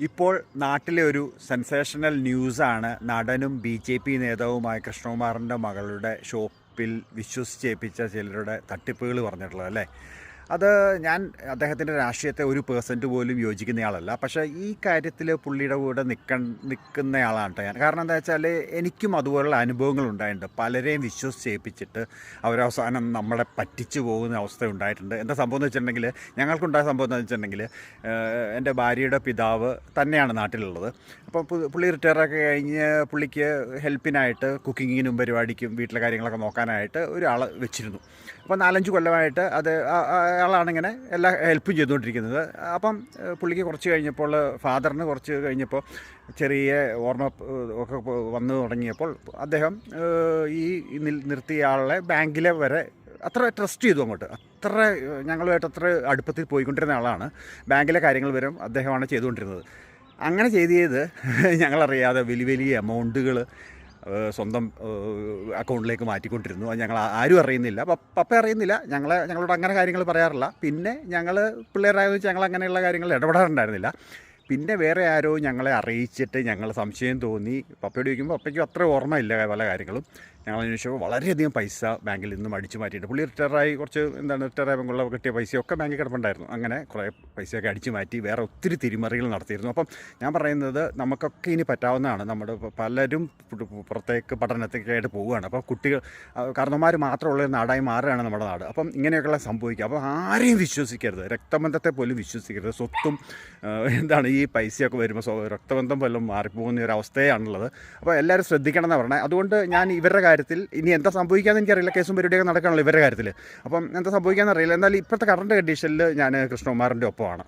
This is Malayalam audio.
ഇപ്പോൾ നാട്ടിലെ ഒരു സെൻസേഷണൽ ന്യൂസാണ് നടനും BJP നേതാവുമായ കൃഷ്ണകുമാറിൻ്റെ മകളുടെ ഷോപ്പിൽ വിശ്വസിച്ചേൽപ്പിച്ച ചിലരുടെ തട്ടിപ്പുകൾ പറഞ്ഞിട്ടുള്ളത് അല്ലേ. അത് ഞാൻ അദ്ദേഹത്തിൻ്റെ രാഷ്ട്രീയത്തെ 1% പോലും യോജിക്കുന്നയാളല്ല. പക്ഷേ ഈ കാര്യത്തിൽ പുള്ളിയുടെ കൂടെ നിൽക്കുന്നയാളാണ് കേട്ടോ ഞാൻ. കാരണം എന്താ വെച്ചാൽ എനിക്കും അതുപോലുള്ള അനുഭവങ്ങൾ ഉണ്ടായിട്ടുണ്ട്. പലരെയും വിശ്വസിച്ചേൽപ്പിച്ചിട്ട് അവരവസാനം നമ്മളെ പറ്റിച്ചു പോകുന്ന അവസ്ഥ ഉണ്ടായിട്ടുണ്ട്. എന്താ സംഭവം എന്ന് വെച്ചിട്ടുണ്ടെങ്കിൽ, ഞങ്ങൾക്കുണ്ടായ സംഭവം എന്ന് വെച്ചിട്ടുണ്ടെങ്കിൽ, എൻ്റെ ഭാര്യയുടെ പിതാവ് തന്നെയാണ് നാട്ടിലുള്ളത്. അപ്പോൾ പുള്ളി റിട്ടയറൊക്കെ കഴിഞ്ഞ് പുള്ളിക്ക് ഹെൽപ്പിനായിട്ട് കുക്കിങ്ങിനും പരിപാടിക്കും വീട്ടിലെ കാര്യങ്ങളൊക്കെ നോക്കാനായിട്ട് ഒരാൾ വെച്ചിരുന്നു. അപ്പോൾ 4-5 കൊല്ലമായിട്ട് അയാളാണിങ്ങനെ എല്ലാ ഹെൽപ്പും ചെയ്തുകൊണ്ടിരിക്കുന്നത്. അപ്പം പുള്ളിക്ക് കുറച്ച് കഴിഞ്ഞപ്പോൾ, ഫാദറിന് കുറച്ച് കഴിഞ്ഞപ്പോൾ ചെറിയ ഓർമ്മ ഒക്കെ വന്നു തുടങ്ങിയപ്പോൾ അദ്ദേഹം ഈ നിർത്തിയ ആളെ ബാങ്കിലെ വരെ അത്ര ട്രസ്റ്റ് ചെയ്തു അങ്ങോട്ട്. അത്ര ഞങ്ങളുമായിട്ട് അത്ര അടുപ്പത്തിൽ പോയിക്കൊണ്ടിരുന്ന ആളാണ്. ബാങ്കിലെ കാര്യങ്ങൾ വരെ അദ്ദേഹമാണ് ചെയ്തുകൊണ്ടിരുന്നത്. അങ്ങനെ ചെയ്ത് ഞങ്ങളറിയാതെ വലിയ എമൗണ്ടുകൾ സ്വന്തം അക്കൗണ്ടിലേക്ക് മാറ്റിക്കൊണ്ടിരുന്നു. അത് ഞങ്ങൾ ആരും അറിയുന്നില്ല. പപ്പ അറിയുന്നില്ല. ഞങ്ങളോട് അങ്ങനെ കാര്യങ്ങൾ പറയാറില്ല. പിന്നെ ഞങ്ങൾ പിള്ളേരായെന്ന് വെച്ചാൽ ഞങ്ങൾ അങ്ങനെയുള്ള കാര്യങ്ങൾ ഇടപെടാറുണ്ടായിരുന്നില്ല. പിന്നെ വേറെ ആരോ ഞങ്ങളെ അറിയിച്ചിട്ട് ഞങ്ങൾ സംശയം തോന്നി. പപ്പയോട് ചോദിക്കുമ്പോൾ പപ്പയ്ക്കും അത്ര ഓർമ്മയില്ല പല കാര്യങ്ങളും. ഞങ്ങൾ അന്വേഷിച്ചപ്പോൾ വളരെയധികം പൈസ ബാങ്കിൽ നിന്നും അടിച്ചു മാറ്റിയിട്ട്, പുള്ളി റിട്ടയറായി റിട്ടയറായപ്പോൾ കിട്ടിയ പൈസയൊക്കെ ബാങ്കിൽ കിടപ്പുണ്ടായിരുന്നു. അങ്ങനെ കുറേ പൈസയൊക്കെ അടിച്ചു മാറ്റി വേറെ ഒത്തിരി തിരിമറികൾ നടത്തിയിരുന്നു. അപ്പം ഞാൻ പറയുന്നത്, നമുക്കൊക്കെ ഇനി പറ്റാവുന്നതാണ്. നമ്മുടെ പലരും പുറത്തേക്ക് പഠനത്തേക്കായിട്ട് പോവുകയാണ്. അപ്പോൾ കുട്ടികൾ, കാരണവന്മാർ മാത്രമുള്ള നാടായി മാറുകയാണ് നമ്മുടെ നാട്. അപ്പം ഇങ്ങനെയൊക്കെയുള്ള സംഭവിക്കുക. അപ്പോൾ ആരെയും വിശ്വസിക്കരുത്. രക്തബന്ധത്തെ പോലും വിശ്വസിക്കരുത്. സ്വത്തും ഈ പൈസയൊക്കെ വരുമ്പോൾ രക്തബന്ധം പോലും മാറിപ്പോകുന്ന ഒരു അവസ്ഥയാണുള്ളത്. അപ്പോൾ എല്ലാവരും ശ്രദ്ധിക്കണം എന്നാണ് പറഞ്ഞത്. അതുകൊണ്ട് ഞാൻ ഇവരുടെ കാര്യത്തിൽ ഇനി എന്താ സംഭവിക്കാമെന്ന് എനിക്കറിയില്ല. കേസും പരിപാടിയൊക്കെ നടക്കുകയാണല്ലോ ഇവരുടെ കാര്യത്തിൽ. അപ്പം എന്താ സംഭവിക്കാമെന്ന് അറിയില്ല. എന്നാൽ ഇപ്പോഴത്തെ കറണ്ട് കണ്ടീഷനിൽ ഞാൻ കൃഷ്ണകുമാറിൻ്റെ ഒപ്പമാണ്.